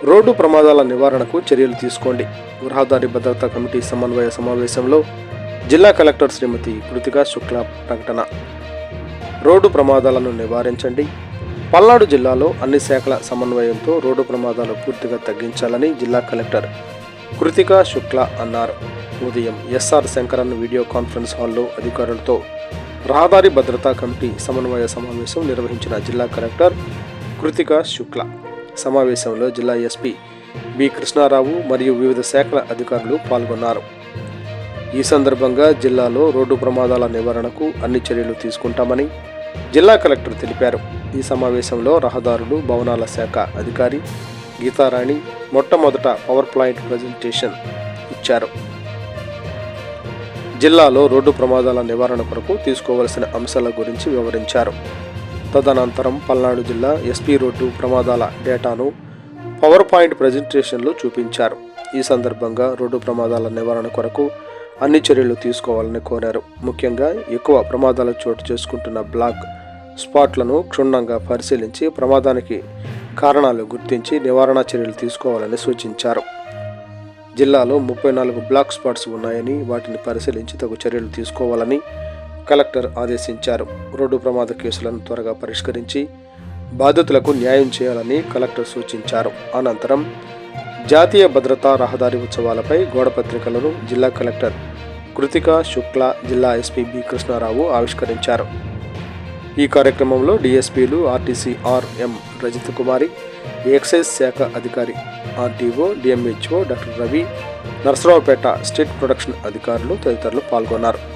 Road ప్రమాదాల నివారణకు చర్యలు తీసుకోండి. రహదారి భద్రతా కమిటీ సమన్వయ సమావేశంలో జిల్లా కలెక్టర్ శ్రీమతి కృతికా శుక్లా ప్రకటన. రోడ్డు ప్రమాదాలను నివారించండి. పల్నాడు జిల్లాలో అన్ని శాఖల సమన్వయంతో రోడ్డు ప్రమాదాలు పూర్తిగా తగ్గించాలని జిల్లా కలెక్టర్ కృతికా శుక్లా అన్నారు. ఉదయం ఎస్ఆర్ శంకరన్ వీడియో కాన్ఫరెన్స్ హాల్లో అధికారులతో రహదారి భద్రతా కమిటీ సమన్వయ సమావేశం నిర్వహించిన జిల్లా కలెక్టర్ కృతికా శుక్లా. సమావేశంలో జిల్లా ఎస్పీ బి కృష్ణారావు మరియు వివిధ శాఖల అధికారులు పాల్గొన్నారు. ఈ సందర్భంగా జిల్లాలో రోడ్డు ప్రమాదాల నివారణకు అన్ని చర్యలు తీసుకుంటామని జిల్లా కలెక్టర్ తెలిపారు. ఈ సమావేశంలో రహదారులు భవనాల శాఖ అధికారి గీతారాణి మొట్టమొదట పవర్ పాయింట్ ప్రజెంటేషన్ ఇచ్చారు. జిల్లాలో రోడ్డు ప్రమాదాల నివారణ కొరకు తీసుకోవలసిన అంశాల గురించి వివరించారు. తదనంతరం పల్నాడు జిల్లా ఎస్పీ రోడ్డు ప్రమాదాల డేటాను పవర్ పాయింట్ ప్రజెంటేషన్లో చూపించారు. ఈ సందర్భంగా రోడ్డు ప్రమాదాల నివారణ కొరకు అన్ని చర్యలు తీసుకోవాలని కోరారు. ముఖ్యంగా ఎక్కువ ప్రమాదాలు చోటు చేసుకుంటున్న బ్లాక్ స్పాట్లను క్షుణ్ణంగా పరిశీలించి ప్రమాదానికి కారణాలు గుర్తించి నివారణ చర్యలు తీసుకోవాలని సూచించారు. జిల్లాలో 34 బ్లాక్ స్పాట్స్ ఉన్నాయని వాటిని పరిశీలించి తగు చర్యలు తీసుకోవాలని కలెక్టర్ ఆదేశించారు. రోడ్డు ప్రమాద కేసులను త్వరగా పరిష్కరించి బాధితులకు న్యాయం చేయాలని కలెక్టర్ సూచించారు. అనంతరం జాతీయ భద్రతా రహదారి ఉత్సవాలపై గోడపత్రికలను జిల్లా కలెక్టర్ కృతికా శుక్లా, జిల్లా ఎస్పీ బి కృష్ణారావు ఆవిష్కరించారు. ఈ కార్యక్రమంలో డిఎస్పీలు ఆర్టీసీ ఆర్ఎం రజిత కుమారి, ఎక్సైజ్ శాఖ అధికారి RTO, DMHO doctor Ravi, Narasaraopet state production అధికారులు తదితరులు పాల్గొన్నారు.